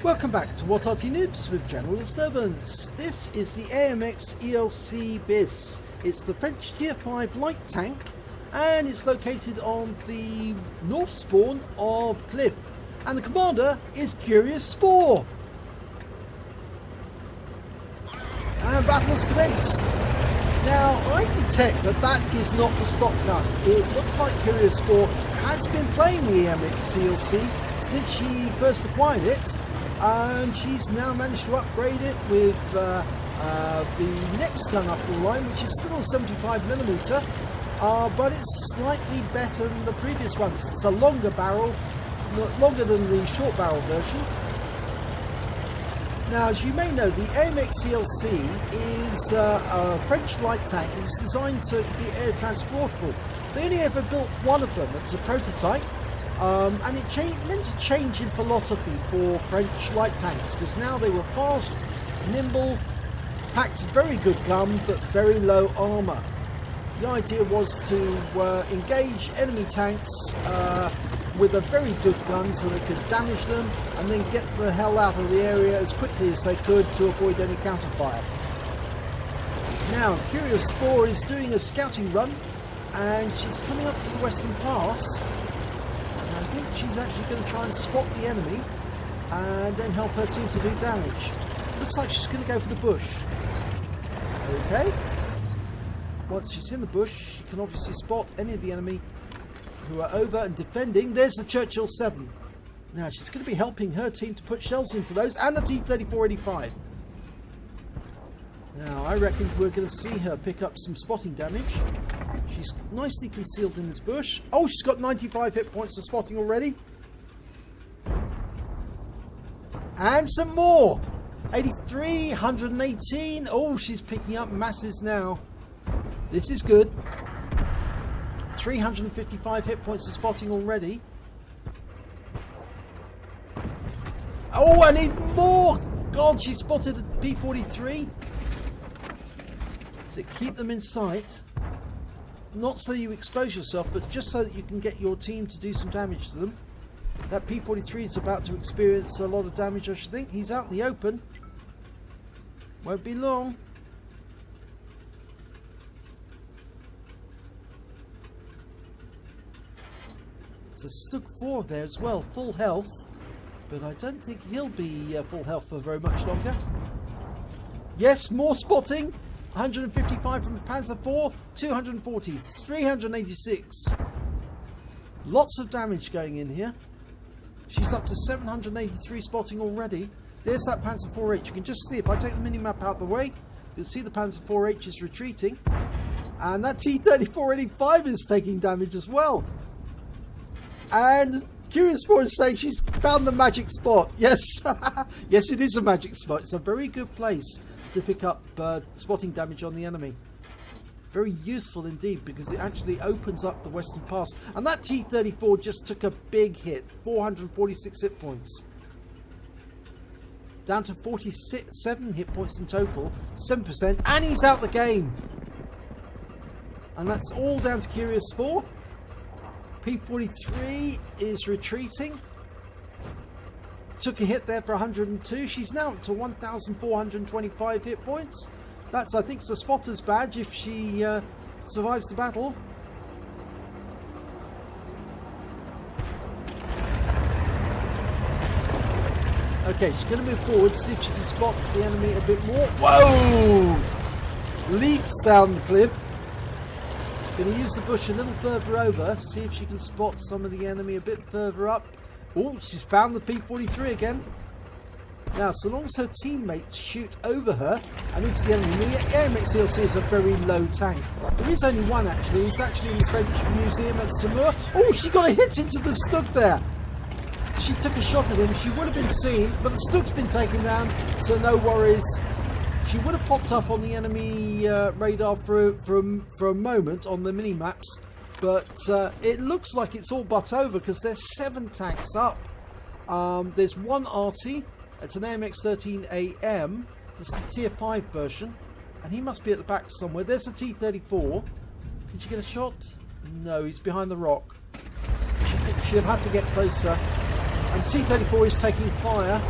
Welcome back to What Arty Noobs with General Disturbance. This is the AMX ELC bis. It's the French Tier 5 light tank and it's located on the north spawn of Cliff. And the commander is CuriousSpore. And battle has commenced. Now I detect that is not the stock gun. It looks like CuriousSpore has been playing the AMX ELC since she first acquired it. And she's now managed to upgrade it with the next gun up the line, which is still a 75mm, but it's slightly better than the previous one. It's a longer barrel, longer than the short barrel version. Now, as you may know, the AMX ELC is a French light tank. It was designed to be air transportable. They only ever built one of them. It was a prototype. And it meant a change in philosophy for French light tanks, because now they were fast, nimble, packed very good gun, but very low armour. The idea was to engage enemy tanks with a very good gun so they could damage them and then get the hell out of the area as quickly as they could to avoid any counterfire. Now, CuriousSpore is doing a scouting run and she's coming up to the Western Pass. I think she's actually going to try and spot the enemy and then help her team to do damage. Looks like she's going to go for the bush. Okay. Once she's in the bush, she can obviously spot any of the enemy who are over and defending. There's the Churchill 7. Now she's going to be helping her team to put shells into those and the T-3485. Now I reckon we're going to see her pick up some spotting damage. She's nicely concealed in this bush. Oh, she's got 95 hit points of spotting already. And some more. 83, 118. Oh, she's picking up masses now. This is good. 355 hit points of spotting already. Oh, I need more. God, she spotted a P-43. So keep them in sight. Not so you expose yourself, but just so that you can get your team to do some damage to them. That P-43 is about to experience a lot of damage, I should think. He's out in the open. Won't be long. There's Stug 4 there as well, full health. But I don't think he'll be full health for very much longer. Yes, more spotting. 155 from the Panzer IV, 240, 386. Lots of damage going in here. She's up to 783 spotting already. There's that Panzer IV-H. You can just see, if I take the mini-map out of the way, you'll see the Panzer IV-H is retreating. And that T-3485 is taking damage as well. And CuriousSpore is saying she's found the magic spot. Yes, yes, it is a magic spot. It's a very good place to pick up spotting damage on the enemy. Very useful indeed, because it actually opens up the Western Pass. And that T-34 just took a big hit. 446 hit points. Down to 47 hit points in total. 7%. And he's out the game. And that's all down to CuriousSpore. P-43 is retreating. Took a hit there for 102. She's now up to 1,425 hit points. That's, I think, it's a spotter's badge if she survives the battle. Okay, she's going to move forward, see if she can spot the enemy a bit more. Whoa! Leaps down the cliff. Going to use the bush a little further over, see if she can spot some of the enemy a bit further up. Oh, she's found the P-43 again. Now, so long as her teammates shoot over her and into the enemy, the AMX ELC is a very low tank. There is only one, actually. It's actually in the French Museum at Saumur. Oh, she got a hit into the Stug there. She took a shot at him. She would have been seen, but the Stug's been taken down, so no worries. She would have popped up on the enemy radar for a moment on the mini-maps. But it looks like it's all but over, because there's 7 tanks up. There's one Arty. It's an AMX 13AM. This is the Tier 5 version. And he must be at the back somewhere. There's the T-34. Can she get a shot? No, he's behind the rock. She'll have to get closer. And T-34 is taking fire.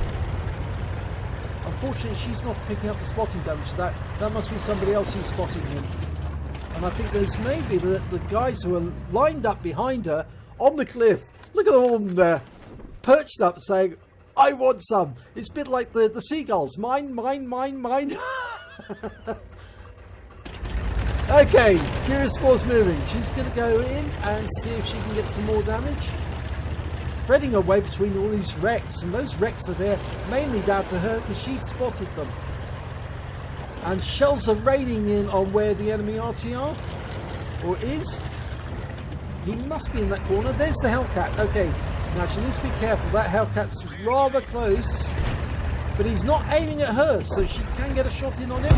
unfortunately, she's not picking up the spotting damage. That must be somebody else who's spotting him. And I think there's maybe the guys who are lined up behind her on the cliff. Look at all of them there, perched up saying, I want some. It's a bit like the seagulls. Mine, mine, mine, mine. Okay, CuriousSpore's moving. She's going to go in and see if she can get some more damage. Spreading her way between all these wrecks. And those wrecks are there mainly down to her because she spotted them. And shells are raining in on where the enemy Arty are. Or is. He must be in that corner. There's the Hellcat. Okay, now she needs to be careful. That Hellcat's rather close. But he's not aiming at her, so she can get a shot in on him.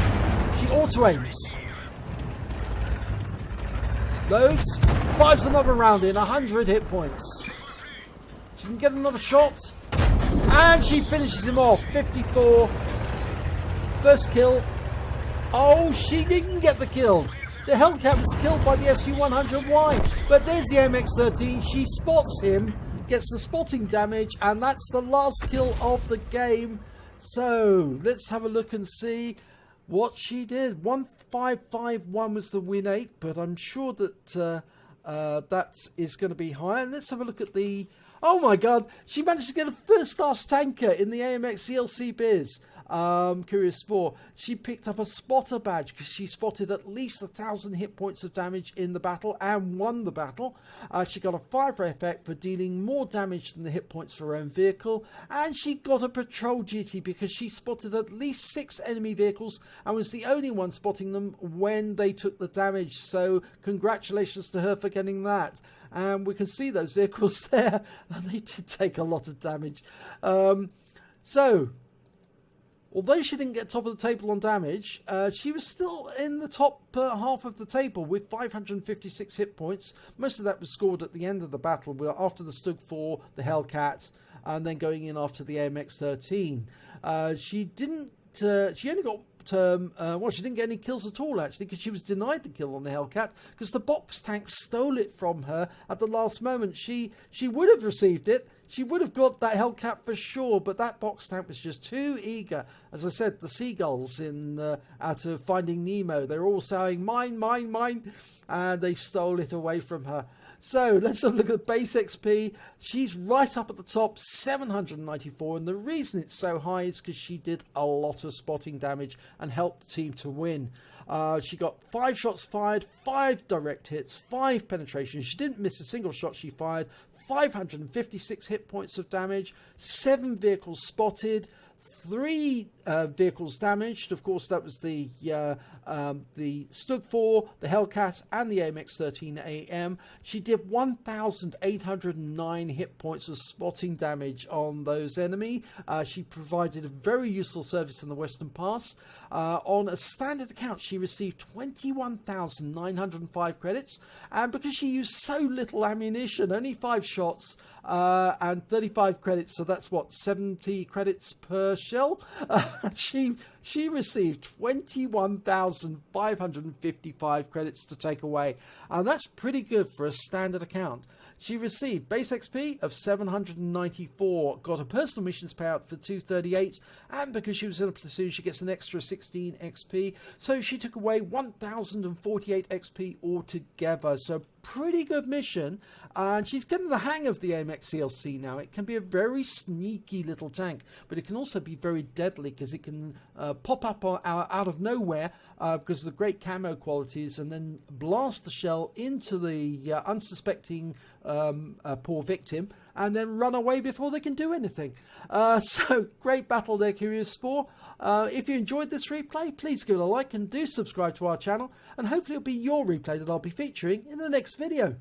She auto-aims. Loads. Fires another round in. 100 hit points. She can get another shot. And she finishes him off. 54. First kill. Oh, she didn't get the kill. The Hellcat was killed by the SU-100Y. But there's the AMX-13. She spots him. Gets the spotting damage. And that's the last kill of the game. So, let's have a look and see what she did. 1551 was the win 8, but I'm sure that that is going to be higher. And let's have a look at the... Oh my god, she managed to get a first class tanker in the AMX ELC bis. CuriousSpore. She picked up a spotter badge because she spotted at least 1,000 hit points of damage in the battle and won the battle. She got a 5-ray effect for dealing more damage than the hit points for her own vehicle, and she got a patrol duty because she spotted at least 6 enemy vehicles and was the only one spotting them when they took the damage. So congratulations to her for getting that. And we can see those vehicles there, and they did take a lot of damage. So although she didn't get top of the table on damage, she was still in the top half of the table with 556 hit points. Most of that was scored at the end of the battle, after the Stug 4, the Hellcat, and then going in after the AMX-13. She only got... well, she didn't get any kills at all, actually, because she was denied the kill on the Hellcat because the box tank stole it from her at the last moment. She would have received it. She would have got that Hellcat for sure, but that box tank was just too eager. As I said, the seagulls out of Finding Nemo, they're all saying, mine, mine, mine, and they stole it away from her. So let's have a look at base XP. She's right up at the top, 794, and the reason it's so high is because she did a lot of spotting damage and helped the team to win. She got 5 shots fired, 5 direct hits, 5 penetrations. She didn't miss a single shot she fired. 556 hit points of damage, 7 vehicles spotted, 3 vehicles damaged. Of course, that was the Stug 4, the Hellcat, and the AMX-13 AM. She did 1,809 hit points of spotting damage on those enemy. She provided a very useful service in the Western Pass. On a standard account, she received 21,905 credits, and because she used so little ammunition, only 5 shots and 35 credits, so that's what, 70 credits per shell. She received 21,555 credits to take away, and that's pretty good for a standard account. She received base XP of 794, got a personal missions payout for 238, and because she was in a platoon, she gets an extra 16 XP. So she took away 1,048 XP altogether. So pretty good mission, and she's getting the hang of the AMX ELC now. It can be a very sneaky little tank, but it can also be very deadly because it can pop up out of nowhere because of the great camo qualities, and then blast the shell into the unsuspecting poor victim, and then run away before they can do anything. So great battle there, CuriousSpore. If you enjoyed this replay, please give it a like and do subscribe to our channel, and hopefully it'll be your replay that I'll be featuring in the next video.